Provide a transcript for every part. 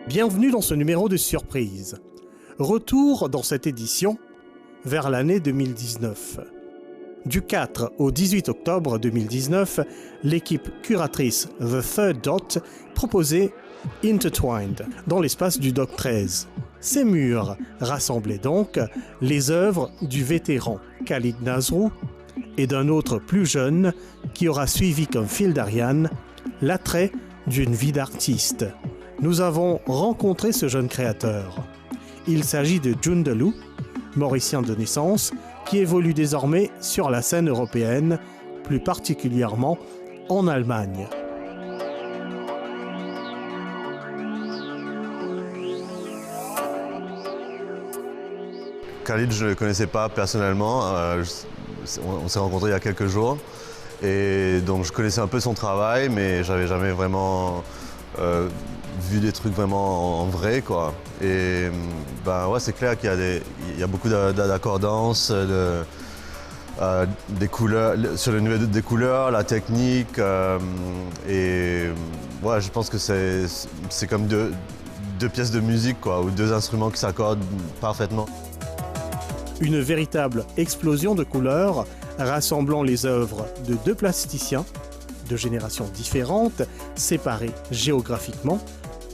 Bienvenue dans ce numéro de surprise. Retour dans cette édition vers l'année 2019. Du 4 au 18 octobre 2019, l'équipe curatrice The Third Dot proposait Intertwined dans l'espace du Dock 13. Ces murs rassemblaient donc les œuvres du vétéran Khalid Nazrou et d'un autre plus jeune qui aura suivi comme fil d'Ariane l'attrait d'une vie d'artiste. Nous avons rencontré ce jeune créateur. Il s'agit de Joondaluh, mauricien de naissance, qui évolue désormais sur la scène européenne, plus particulièrement en Allemagne. Khalid, je ne le connaissais pas personnellement. On s'est rencontrés il y a quelques jours. Et donc je connaissais un peu son travail, mais j'avais jamais vraiment vu des trucs vraiment en vrai, quoi. Et ouais, c'est clair qu'il y a beaucoup d'accordances, des couleurs, sur le niveau des couleurs, la technique. Et ouais, je pense que c'est comme deux pièces de musique, quoi, ou deux instruments qui s'accordent parfaitement. Une véritable explosion de couleurs rassemblant les œuvres de deux plasticiens de générations différentes, séparés géographiquement,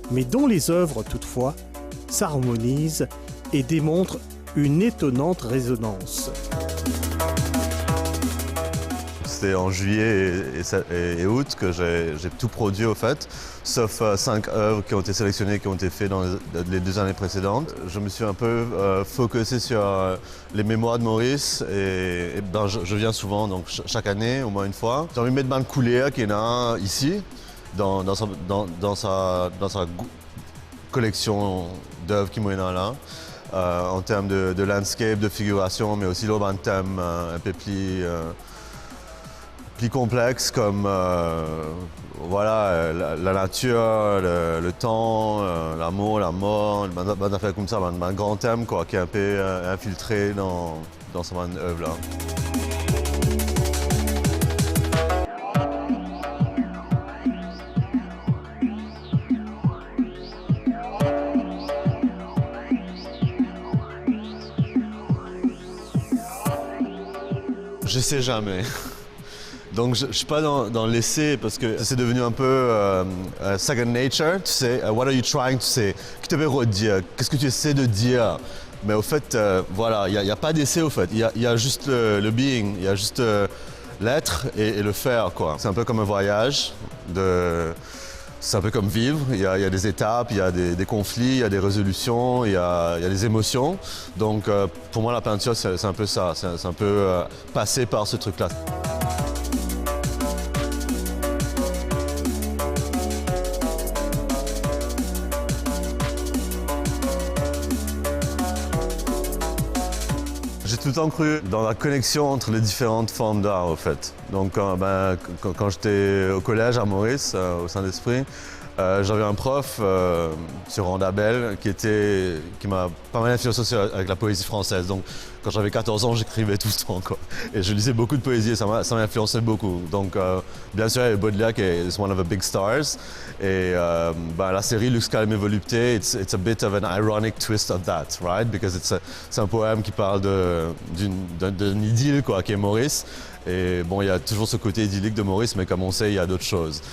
mais dont les œuvres toutefois s'harmonisent et démontrent une étonnante résonance. C'était en juillet et août que j'ai tout produit au fait, sauf 5 œuvres qui ont été sélectionnées, qui ont été faites dans les 2 années précédentes. Je me suis un peu focusé sur les mémoires de Maurice et je viens souvent, donc chaque année, au moins une fois. J'ai envie de mettre dans le couleur qu'il y en a un ici, dans sa collection d'œuvres qui m'en a là, en termes de landscape, de figuration, mais aussi l'urban thème un peu plus complexe comme voilà, la nature, le temps, l'amour, la mort, une affaire comme ça, un grand thème quoi, qui est un peu infiltré dans cette œuvre-là. Je sais jamais. Donc je ne suis pas dans l'essai parce que c'est devenu un peu second nature, tu sais, what are you trying to say? Qu'est-ce que tu veux redire? Qu'est-ce que tu essaies de dire? Mais au fait, voilà, il n'y a pas d'essai au fait, il y a juste le being, il y a juste l'être et le faire, quoi. C'est un peu comme un voyage, c'est un peu comme vivre, il y a des étapes, il y a des conflits, il y a des résolutions, il y a des émotions. Donc pour moi la peinture c'est un peu ça, c'est un peu passer par ce truc-là. J'ai tout le temps cru dans la connexion entre les différentes formes d'art, au fait. Donc, quand j'étais au collège à Maurice, au Saint-Esprit, j'avais un prof sur Randabelle qui m'a pas mal influencé avec la poésie française. Donc, quand j'avais 14 ans, j'écrivais tout le temps, quoi. Et je lisais beaucoup de poésie et ça m'a influencé beaucoup. Donc, bien sûr, il y avait Baudelaire qui est one of the big stars. Et la série Lux Calme et Volupté, it's a bit of an ironic twist of that, right? Because c'est un poème qui parle d'une idylle, quoi, qui est Maurice. Et bon, il y a toujours ce côté idyllique de Maurice, mais comme on sait, il y a d'autres choses.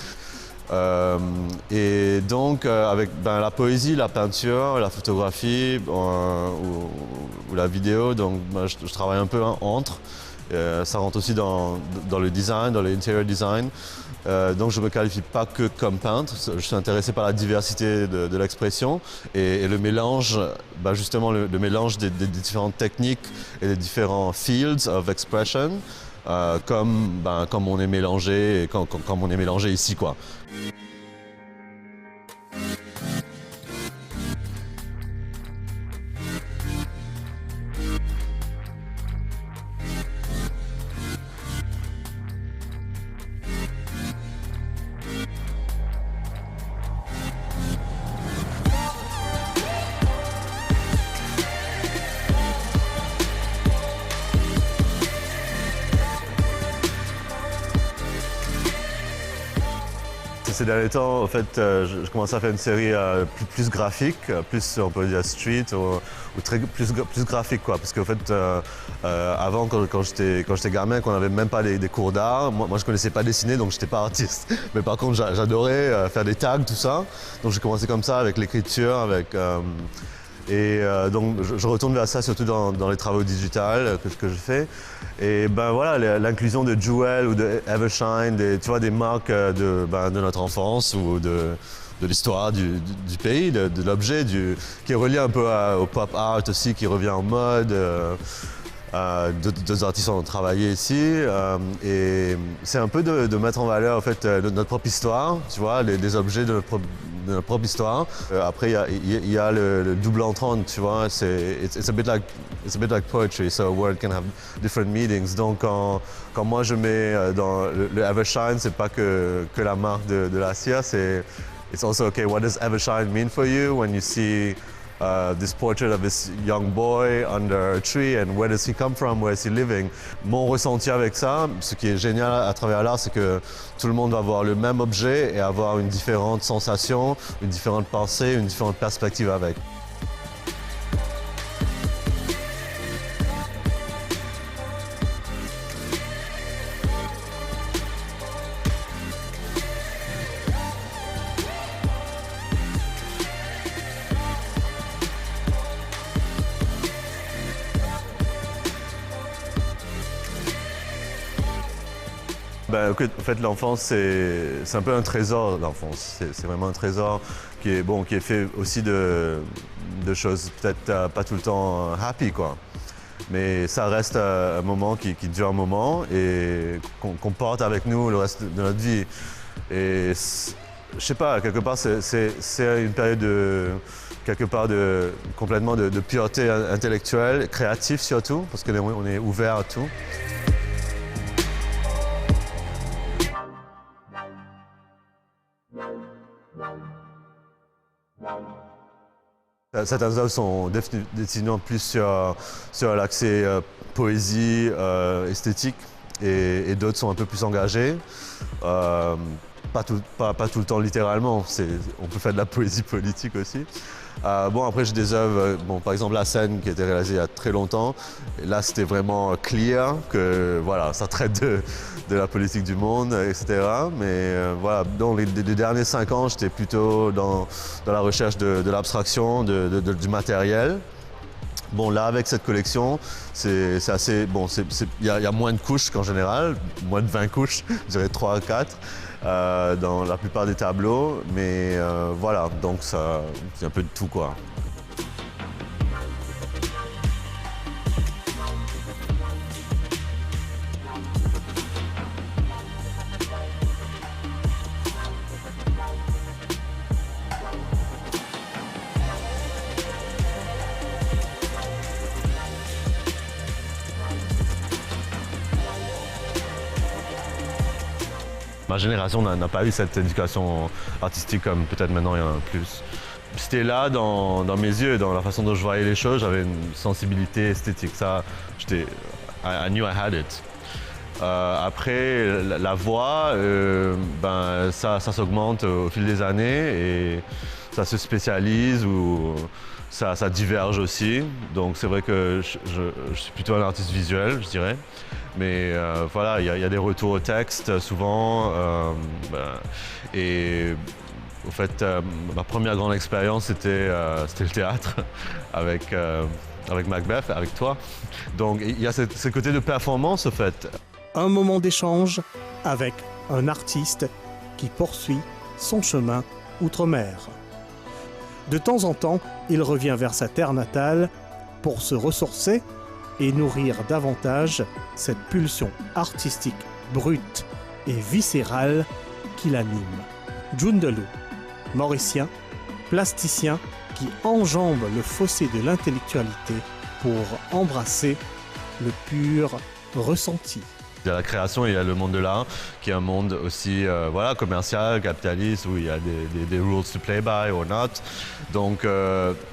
Et donc, avec la poésie, la peinture, la photographie ou la vidéo, donc je travaille un peu entre. Ça rentre aussi dans le design, dans l'interior design. Donc je ne me qualifie pas que comme peintre, je suis intéressé par la diversité de l'expression et le mélange, justement le mélange des différentes techniques et des différents fields of expression, comme on est mélangé, comme on est mélangé ici, quoi. ces derniers temps, en fait, je commence à faire une série plus graphique, plus, on peut dire, street ou plus graphique, quoi. Parce qu'en fait, avant, quand j'étais gamin, qu'on n'avait même pas des cours d'art, moi je connaissais pas dessiner, donc j'étais pas artiste. Mais par contre, j'adorais faire des tags, tout ça. Donc j'ai commencé comme ça, avec l'écriture, donc je retourne vers ça surtout dans les travaux digitales que je fais. Et ben voilà, l'inclusion de Jewel ou de Evershine, tu vois, des marques de notre enfance ou de l'histoire du pays, de l'objet, qui est relié un peu au pop art aussi, qui revient en mode. Deux artistes ont travaillé ici et c'est un peu de mettre en valeur en fait notre propre histoire, tu vois, des objets de notre propre histoire. Après il y a le double entendre, tu vois, it's a bit like poetry, so a word can have different meanings. Donc quand moi je mets dans le Evershine, c'est pas que la marque de la cire, it's also okay, what does Evershine mean for you when you see this portrait of this young boy under a tree, and where does he come from, where is he living? Mon ressenti avec ça, ce qui est génial à travers l'art, c'est que tout le monde va voir le même objet et avoir une différente sensation, une différente pensée, une différente perspective avec. Ben, en fait, l'enfance, c'est un peu un trésor, l'enfance. C'est vraiment un trésor qui est fait aussi de choses peut-être pas tout le temps happy, quoi. Mais ça reste un moment qui dure un moment et qu'on porte avec nous le reste de notre vie. Et je sais pas, quelque part, c'est une période complètement de pureté intellectuelle, créative surtout, parce qu'on est ouvert à tout. Certaines œuvres sont définitivement plus sur l'accès poésie, esthétique, et d'autres sont un peu plus engagées. Pas tout le temps littéralement, on peut faire de la poésie politique aussi. Après j'ai des œuvres, par exemple La Scène qui a été réalisée il y a très longtemps. Et là c'était vraiment clear, que voilà, ça traite de la politique du monde, etc. Mais voilà, dans les derniers 5 ans, j'étais plutôt dans la recherche de l'abstraction, du matériel. Bon, là, avec cette collection, c'est assez... Bon, il y a moins de couches qu'en général, moins de 20 couches, je dirais 3 à 4, dans la plupart des tableaux. Mais voilà, donc c'est un peu de tout, quoi. Ma génération n'a pas eu cette éducation artistique comme peut-être maintenant il y en a plus. C'était là dans mes yeux, dans la façon dont je voyais les choses, j'avais une sensibilité esthétique. Ça, I knew I had it. Après, la voix, ça s'augmente au fil des années et ça se spécialise ou ça diverge aussi. Donc c'est vrai que je suis plutôt un artiste visuel, je dirais. Mais voilà, il y a des retours au texte souvent. Et au fait, ma première grande expérience, c'était le théâtre avec Macbeth, avec toi. Donc il y a ce côté de performance, au fait. Un moment d'échange avec un artiste qui poursuit son chemin outre-mer. De temps en temps, il revient vers sa terre natale pour se ressourcer et nourrir davantage cette pulsion artistique brute et viscérale qui l'anime. Joondalup, mauricien, plasticien qui enjambe le fossé de l'intellectualité pour embrasser le pur ressenti. Il y a la création et il y a le monde de l'art, qui est un monde aussi voilà, commercial, capitaliste, où il y a des rules to play by or not. Donc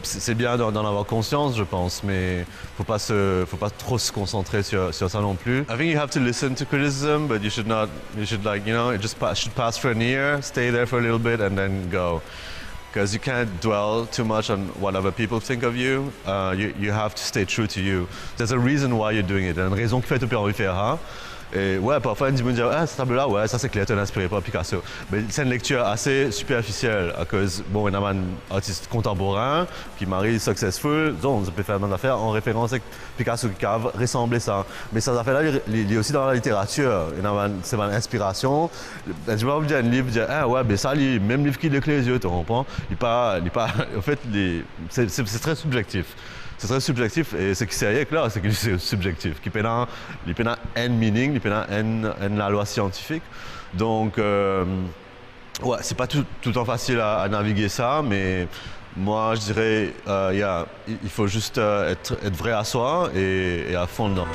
c'est bien d'en avoir conscience, je pense, mais faut pas trop se concentrer sur ça non plus. I think you have to listen to criticism, but you should like, you know, it should pass for an ear, stay there for a little bit and then go. Because you can't dwell too much on what other people think of you. You have to stay true to you. There's a reason why you're doing it. Il y a une raison qui fait tout envie de faire. Hein? Et ouais, parfois, on me dit, ah, ce tableau-là, ouais, ça c'est clair, tu n'es inspiré par Picasso. Mais c'est une lecture assez superficielle, à cause, bon, il y a un artiste contemporain, qui marie successful, donc on peut faire une affaire en référence avec Picasso qui a ressemblé ça. Mais ces affaires-là, il est aussi dans la littérature, c'est une inspiration. Je vais vous dire un livre, dire, ah ouais, mais ça, même livre qui est les yeux, tu comprends? En fait, c'est très subjectif. C'est très subjectif et ce qui est clair, c'est que c'est subjectif. Il peut y avoir un meaning, il peut y avoir une la loi scientifique. Donc, ouais, c'est pas tout le temps facile à naviguer ça, mais moi, je dirais, il faut juste être vrai à soi et à fond dedans.